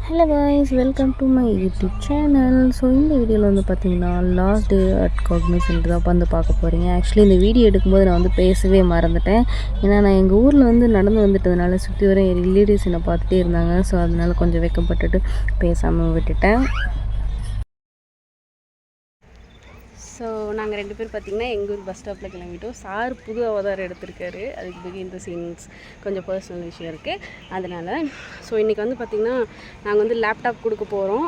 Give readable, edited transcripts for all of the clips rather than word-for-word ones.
Hello guys, welcome to my YouTube channel. So இந்த வீடியோவில் வந்து பார்த்தீங்கன்னா லாஸ்ட் டே அட் காக்னிசன்ட் தான் வந்து பார்க்க போகிறீங்க. ஆக்சுவலி இந்த வீடியோ எடுக்கும்போது நான் வந்து பேசவே மறந்துட்டேன். ஏன்னா நான் எங்கள் ஊரில் வந்து நடந்து வந்துட்டதுனால சுற்றி வர என் ரிலேட்டிவ்ஸ் என்னை பார்த்துட்டே இருந்தாங்க. ஸோ அதனால கொஞ்சம் வெக்கப்பட்டுட்டு பேசாமல் விட்டுட்டேன். ஸோ நாங்கள் 2 பேர் பார்த்திங்கன்னா எங்கள் ஊர் பஸ் ஸ்டாப்பில் கிளம்பிட்டோம். சார் புது அவதாரம் எடுத்திருக்காரு. அதுக்கு பிகின் த சீன்ஸ் கொஞ்சம் பர்சனல் விஷயம் இருக்குது, அதனால். ஸோ இன்றைக்கி வந்து பார்த்திங்கன்னா நாங்கள் வந்து லேப்டாப் கொடுக்க போகிறோம்.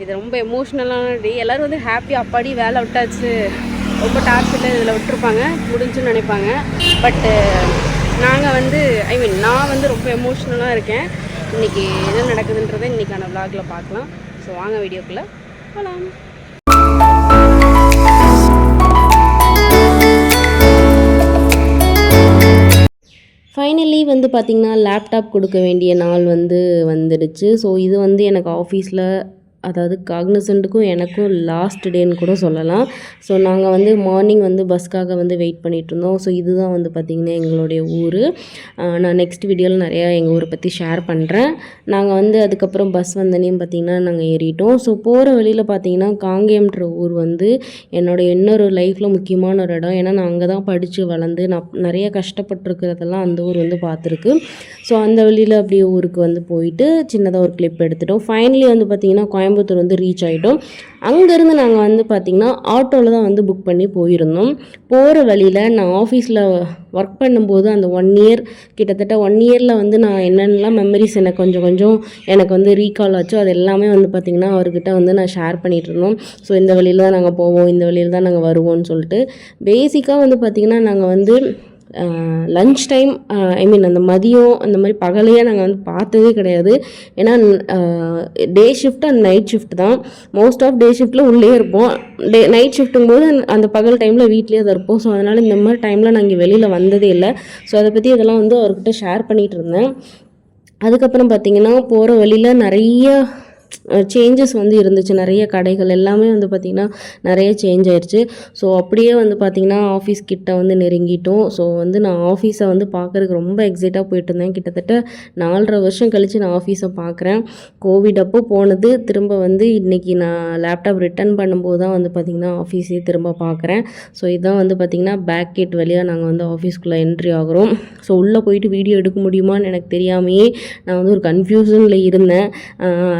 இது ரொம்ப எமோஷ்னலான டே. எல்லோரும் வந்து ஹாப்பி, அப்பாடி வேலை விட்டாச்சு, ரொம்ப டார்ச்சரில் இதில் விட்டுருப்பாங்க, முடிஞ்சுன்னு நினைப்பாங்க. பட்டு நாங்கள் வந்து நான் வந்து ரொம்ப எமோஷ்னலாக இருக்கேன். இன்றைக்கி என்ன நடக்குதுன்றதை இன்றைக்கான விளாகில் பார்க்கலாம். ஸோ வாங்க வீடியோக்குள்ளே போகலாம். ஃபைனலி வந்து பார்த்திங்கன்னா லேப்டாப் கொடுக்க வேண்டிய நாள் வந்துடுச்சு. ஸோ இது வந்து எனக்கு ஆஃபீஸில், அதாவது காக்னிசன்ட்டுக்கும் எனக்கும் லாஸ்ட் டேன்னு கூட சொல்லலாம். ஸோ நாங்கள் வந்து மார்னிங் வந்து பஸ்க்காக வந்து வெயிட் பண்ணிகிட்ருந்தோம். ஸோ இதுதான் வந்து பார்த்திங்கன்னா எங்களுடைய ஊர். நான் நெக்ஸ்ட் வீடியோவில் நிறையா எங்கள் ஊரை பற்றி ஷேர் பண்ணுறேன். நாங்கள் வந்து அதுக்கப்புறம் பஸ் வந்தனையும் பார்த்திங்கன்னா நாங்கள் ஏறிட்டோம். ஸோ போகிற வழியில் பார்த்திங்கன்னா காங்கேயம்ன்ற ஊர் வந்து என்னோடய இன்னொரு லைஃப்பில் முக்கியமான ஒரு இடம். ஏன்னா நான் அங்கே தான் படித்து வளர்ந்து நான் நிறைய கஷ்டப்பட்டுருக்கிறதெல்லாம் அந்த ஊர் வந்து பார்த்துருக்கு. ஸோ அந்த வழியில் அப்படியே ஊருக்கு வந்து போயிட்டு சின்னதாக ஒரு கிளிப் எடுத்துட்டோம். ஃபைனலி வந்து பார்த்திங்கன்னா கோயம்புத்தூர் வந்து ரீச் ஆகிட்டோம். அங்கேருந்து நாங்கள் வந்து பார்த்திங்கன்னா ஆட்டோவில் தான் வந்து புக் பண்ணி போயிருந்தோம். போகிற வழியில் நான் ஆஃபீஸில் ஒர்க் பண்ணும்போது அந்த 1 இயர், கிட்டத்தட்ட 1 இயரில் வந்து நான் என்னென்னலாம் மெமரிஸ் எனக்கு கொஞ்சம் எனக்கு வந்து ரீகால் ஆச்சோ அது எல்லாமே வந்து பார்த்திங்கன்னா அவர்கிட்ட வந்து நான் ஷேர் பண்ணிகிட்டு இருந்தோம். ஸோ இந்த வழியில் தான் நாங்கள் போவோம், இந்த வழியில் தான் நாங்கள் வருவோம்னு சொல்லிட்டு. பேசிக்காக வந்து பார்த்திங்கன்னா நாங்கள் வந்து லன்ச் டைம், அந்த மதியம் அந்த மாதிரி பகலையே நாங்கள் வந்து பார்த்ததே கிடையாது. ஏன்னா day shift and night shift தான். மோஸ்ட் ஆஃப் டே ஷிஃப்ட்டில் உள்ளே இருப்போம். நைட் ஷிஃப்ட்டுங்கும் போது அந்த பகல் டைமில் வீட்லேயே தான் இருப்போம். ஸோ அதனால் இந்த மாதிரி டைமில் நான் இங்கே வெளியில் வந்ததே இல்லை. ஸோ அதை பற்றி இதெல்லாம் வந்து அவர்கிட்ட ஷேர் பண்ணிகிட்டு இருந்தேன். அதுக்கப்புறம் பார்த்திங்கன்னா போகிற வழியில் நிறைய சேஞ்சஸ் வந்து இருந்துச்சு. நிறைய கடைகள் எல்லாமே வந்து பார்த்திங்கன்னா நிறைய சேஞ்ச் ஆயிடுச்சு. ஸோ அப்படியே வந்து பார்த்திங்கன்னா ஆஃபீஸ் கிட்ட வந்து நெருங்கிட்டோம். ஸோ வந்து நான் ஆஃபீஸை வந்து பார்க்குறதுக்கு ரொம்ப எக்ஸைட்டாக போயிட்டு இருந்தேன். கிட்டத்தட்ட 4.5 வருஷம் கழித்து நான் ஆஃபீஸை பார்க்குறேன். கோவிட் அப்போ போனது, திரும்ப வந்து இன்றைக்கி நான் லேப்டாப் ரிட்டர்ன் பண்ணும்போது தான் வந்து பார்த்திங்கன்னா ஆஃபீஸே திரும்ப பார்க்குறேன். ஸோ இதுதான் வந்து பார்த்திங்கன்னா பேக் கேட் வழியாக நாங்கள் வந்து ஆஃபீஸ்க்குள்ளே என்ட்ரி ஆகிறோம். ஸோ உள்ளே போயிட்டு வீடியோ எடுக்க முடியுமான்னு எனக்கு தெரியாமையே நான் வந்து ஒரு கன்ஃபியூஷனில் இருந்தேன்.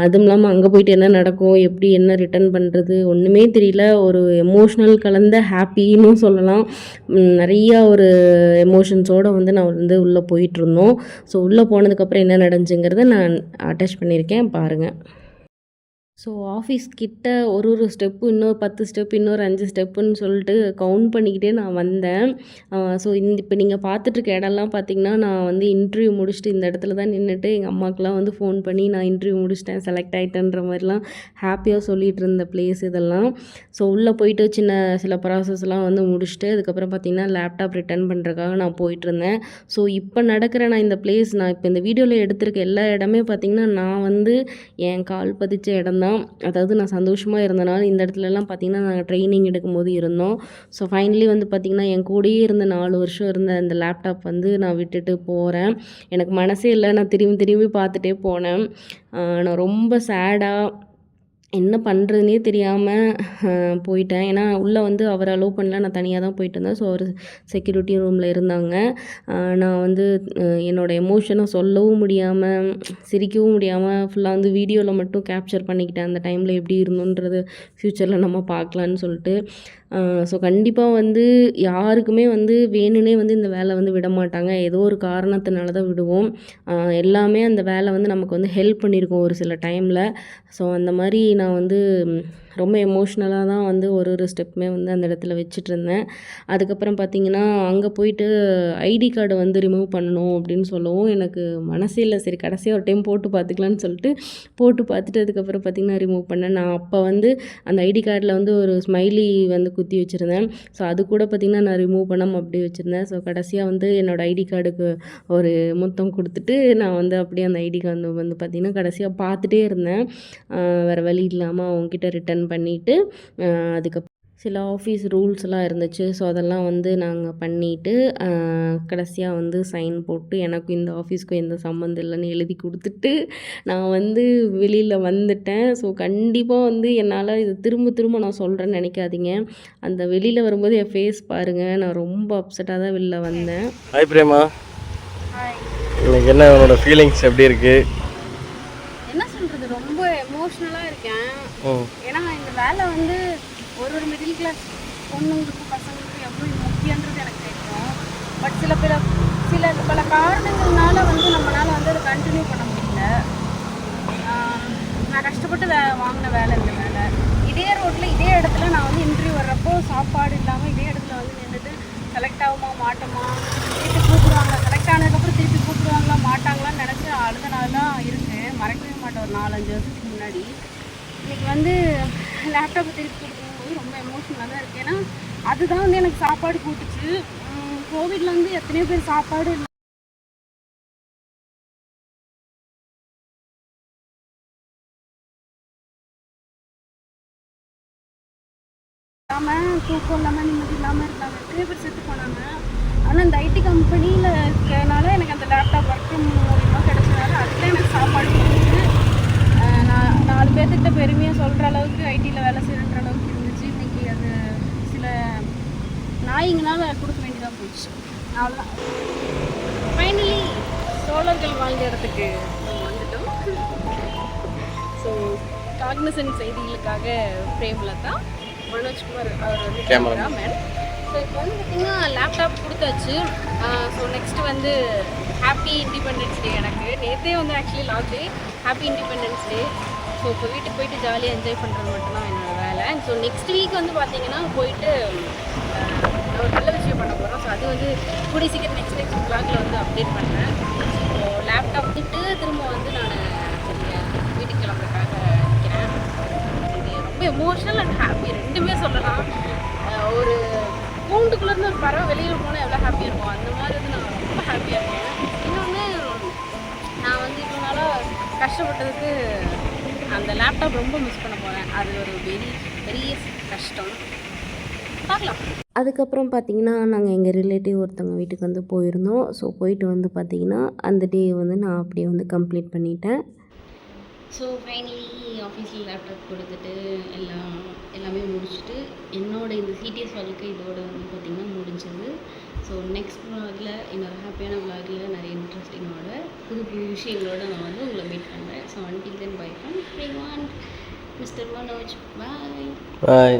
அதுவும் இல்லாமல் அங்கே போயிட்டு என்ன நடக்கும், எப்படி என்ன ரிட்டர்ன் பண்ணுறது ஒன்றுமே தெரியல. ஒரு எமோஷ்னல் கலந்த ஹாப்பின்னு சொல்லலாம். நிறையா ஒரு எமோஷன்ஸோடு வந்து நான் வந்து உள்ளே போயிட்டுருந்தோம். ஸோ உள்ளே போனதுக்கப்புறம் என்ன நடந்துச்சுங்கிறத நான் அட்டாச் பண்ணியிருக்கேன், பாருங்கள். ஸோ ஆஃபீஸ் கிட்ட ஒரு ஸ்டெப்பு, இன்னொரு 10 ஸ்டெப், இன்னொரு 5 ஸ்டெப்புன்னு சொல்லிட்டு கவுண்ட் பண்ணிக்கிட்டே நான் வந்தேன். ஸோ இப்போ நீங்கள் பார்த்துட்ருக்க இடம்லாம் பார்த்திங்கன்னா நான் வந்து இன்டர்வியூ முடிச்சுட்டு இந்த இடத்துல தான் நின்றுட்டு எங்கள் அம்மாவுக்குலாம் வந்து ஃபோன் பண்ணி நான் இன்டர்வியூ முடிச்சிட்டேன், செலக்ட் ஆகிட்டேன்ற மாதிரிலாம் ஹாப்பியாக சொல்லிகிட்டு இருந்த பிளேஸ் இதெல்லாம். ஸோ உள்ளே போயிட்டு சில ப்ராசஸ்லாம் வந்து முடிச்சுட்டு அதுக்கப்புறம் பார்த்திங்கன்னா லேப்டாப் ரிட்டர்ன் பண்ணுறதுக்காக நான் போயிட்டுருந்தேன். ஸோ இப்போ நடக்கிற நான் இந்த பிளேஸ், நான் இப்போ இந்த வீடியோவில் எடுத்திருக்க எல்லா இடமே பார்த்திங்கன்னா நான் வந்து என் கால் பதிச்ச இடம் தான். அதாவது நான் சந்தோஷமாக இருந்தனால இந்த இடத்துலலாம் பார்த்திங்கன்னா நாங்கள் ட்ரைனிங் எடுக்கும்போது இருந்தோம். ஸோ ஃபைனலி வந்து பார்த்திங்கன்னா என் கூடயே இருந்த 4 வருஷம் இருந்த அந்த லேப்டாப் வந்து நான் விட்டுட்டு போகிறேன். எனக்கு மனசே இல்லை, நான் திரும்பி பார்த்துட்டே போனேன். நான் ரொம்ப சேடாக என்ன பண்ணுறதுனே தெரியாமல் போயிட்டேன். ஏன்னா உள்ளே வந்து அவர் அலோவ் பண்ணல, நான் தனியாக தான் போயிட்டு இருந்தேன். ஸோ அவர் செக்யூரிட்டி ரூமில் இருந்தாங்க. நான் வந்து என்னோடய எமோஷனை சொல்லவும் முடியாமல், சிரிக்கவும் முடியாமல் ஃபுல்லாக வந்து வீடியோவில் மட்டும் கேப்சர் பண்ணிக்கிட்டேன். அந்த டைமில் எப்படி இருந்தோன்றது ஃப்யூச்சரில் நம்ம பார்க்கலான்னு சொல்லிட்டு. ஸோ கண்டிப்பாக வந்து யாருக்குமே வந்து வேணும்னே வந்து இந்த வேலை வந்து விட மாட்டாங்க. ஏதோ ஒரு காரணத்தினால தான் விடுவோம். எல்லாமே அந்த வேலை வந்து நமக்கு வந்து ஹெல்ப் பண்ணியிருக்கோம் ஒரு சில டைமில். ஸோ அந்த மாதிரி நான் வந்து ரொம்ப எமோஷ்னலாக தான் வந்து ஒரு ஸ்டெப்புமே வந்து அந்த இடத்துல வச்சுட்ருந்தேன். அதுக்கப்புறம் பார்த்திங்கன்னா அங்கே போயிட்டு ஐடி கார்டை வந்து ரிமூவ் பண்ணணும் அப்படின்னு சொல்லவும் எனக்கு மனசே இல்லை. சரி கடைசியாக ஒரு டைம் போட்டு பார்த்துக்கலான்னு சொல்லிட்டு போட்டு பார்த்துட்டு அதுக்கப்புறம் பார்த்திங்கன்னா ரிமூவ் பண்ணேன். நான் அப்போ வந்து அந்த ஐடி கார்டில் வந்து ஒரு ஸ்மைலி வந்து குத்தி வச்சுருந்தேன். ஸோ அது கூட பார்த்திங்கன்னா நான் ரிமூவ் பண்ணாமல் அப்படியே வச்சுருந்தேன். ஸோ கடைசியாக வந்து என்னோடய ஐடி கார்டுக்கு ஒரு முத்தம் கொடுத்துட்டு நான் வந்து அப்படியே அந்த ஐடி கார்டு வந்து பார்த்திங்கன்னா கடைசியாக பார்த்துட்டே இருந்தேன். வேறு வழி இல்லாமல் அவங்கக்கிட்ட ரிட்டன் பண்ணிவிட்டு அதுக்கப்புறம் சில ஆஃபீஸ் ரூல்ஸ்லாம் இருந்துச்சு. ஸோ அதெல்லாம் வந்து நாங்கள் பண்ணிவிட்டு கடைசியாக வந்து சைன் போட்டு எனக்கும் இந்த ஆஃபீஸ்க்கும் எந்த சம்மந்தம் இல்லைன்னு எழுதி கொடுத்துட்டு நான் வந்து வெளியில் வந்துட்டேன். ஸோ கண்டிப்பாக வந்து என்னால் இது திரும்ப திரும்ப நான் சொல்கிறேன்னு நினைக்காதீங்க. அந்த வெளியில் வரும்போது என் ஃபேஸ் பாருங்கள், நான் ரொம்ப அப்செட்டாக தான் வெளில வந்தேன். ஹாய் பிரேமா. இன்னைக்கு என்ன உன்னோட ஃபீலிங்ஸ் எப்படி இருக்குது? என்ன சொல்கிறது, ரொம்ப எமோஷ்னலாக இருக்கேன். ஏன்னா இந்த வேலை வந்து ஒரு மிடில் கிளாஸ் பொண்ணுங்களுக்கும் பசங்களுக்கும் எவ்வளோ முக்கியன்றது எனக்கு தெரியும். பட் பல காரணங்கள்னால வந்து நம்மளால் வந்து அதை கண்டினியூ பண்ண முடியல. நான் கஷ்டப்பட்டு வாங்கின வேலை இந்த வேலை. இதே ரோட்டில் இதே இடத்துல நான் வந்து இன்டர்வியூ வர்றப்போ சாப்பாடு இல்லாமல் இதே இடத்துல வந்து நின்றுட்டு செலக்ட் ஆகுமா மாட்டோமா, திருப்பி கூப்பிடுவாங்க, செலக்ட் ஆனதுக்கப்புறம் திருப்பி கூப்பிடுவாங்களா மாட்டாங்களான்னு நினச்சி அழுத நாள்லாம் இருக்குது. மறக்கவே மாட்டேன். ஒரு 4-5 வருஷத்துக்கு முன்னாடி இன்றைக்கி வந்து லேப்டாப்பை திருப்பி கொடுக்கும்போது ரொம்ப எமோஷனலாக தான் இருக்குது. ஏன்னா அதுதான் வந்து எனக்கு சாப்பாடு கூட்டுச்சு. கோவிட்ல வந்து எத்தனையோ பேர் சாப்பாடு இல்லாமல், தூக்கம் இல்லாமல், நிம்மதி இல்லாமல் இருந்தாங்க. எத்தனையோ பேர் செத்து போனாங்க. ஆனால் இந்த ஐடி கம்பெனியில் இருக்கிறனால எனக்கு அந்த லேப்டாப் ஒர்க் மூலியமாக கிடைச்சனால அதுதான் எனக்கு சாப்பாடு கொடுத்துச்சு. நான் 4 பேர்த்துக்கிட்ட பெருமையாக சொல்கிற அளவுக்கு ஐடியில் வேலை செய்கிற அளவுக்கு இருந்துச்சு. இன்றைக்கி அது சில நாய்ங்களால் கொடுக்க வேண்டியதாக போயிடுச்சு. அவ்வளோதான். ஃபைனலி சோழர்கள் வாழ்ந்த இடத்துக்கு வந்துட்டோம். ஸோ காக்னிசன்ட் செய்திகளுக்காக பிரேமலதா, மனோஜ்குமார் அவர் வந்து கேமராமேன். ஸோ இப்போ வந்து பார்த்திங்கன்னா லேப்டாப் கொடுத்தாச்சு. ஸோ நெக்ஸ்ட்டு வந்து ஹாப்பி இண்டிபெண்டன்ஸ் டே. எனக்கு நேற்றே வந்து actually last day, happy independence day. So இப்போ வீட்டுக்கு போயிட்டு ஜாலியாக என்ஜாய் பண்ணுறது மட்டும்தான் என்னோடய வேலை. ஸோ நெக்ஸ்ட் வீக் வந்து பார்த்திங்கன்னா போயிட்டு ஒரு நல்ல விஷயம் பண்ண போகிறோம். ஸோ அது வந்து கூடிய சீக்கிரம் நெக்ஸ்ட் vlogல வந்து அப்டேட் பண்ணுறேன். ஸோ லேப்டாப் விட்டு திரும்ப வந்து நான் வீட்டுக்கு கிளம்புறதுக்காக நிற்கிறேன். இது ரொம்ப எமோஷ்னல் அண்ட் ஹாப்பி ரெண்டுமே சொல்லலாம். ஒரு கூண்டுக்குள்ளேருந்து ஒரு பறவை வெளியில் போனால் எவ்வளோ ஹாப்பியாக இருக்கும், அந்த மாதிரி வந்து நான் ரொம்ப ஹாப்பியாக இருக்கேன். இன்னொன்று, நான் வந்து இவ்வளோ நாளாக கஷ்டப்பட்டதுக்கு அந்த லேப்டாப் ரொம்ப மிஸ் பண்ண போகிறேன். அது ஒரு பெரிய கஷ்டம். பார்க்கலாம். அதுக்கப்புறம் பார்த்திங்கன்னா நாங்கள் எங்கள் ரிலேட்டிவ் ஒருத்தவங்க வீட்டுக்கு வந்து போயிருந்தோம். ஸோ போயிட்டு வந்து பார்த்திங்கன்னா அந்த டே வந்து நான் அப்படியே வந்து கம்ப்ளீட் பண்ணிட்டேன். ஸோ ஃபைனலி ஆஃபீஸில் லேப்டாப் கொடுத்துட்டு எல்லாமே முடிச்சுட்டு என்னோடய இந்த சிடிஎஸ் வாழ்க்கை இதோட வந்து பார்த்திங்கன்னா முடிஞ்சது. ஸோ நெக்ஸ்ட் vlogல இன்னொரு ஹாப்பியான vlogல நிறைய இன்ட்ரெஸ்டிங்கோட புது விஷயங்களோட நான் வந்து உங்களை மீட் பண்ணுறேன். So until then bye from everyone. Mr. Manoj, bye. Bye.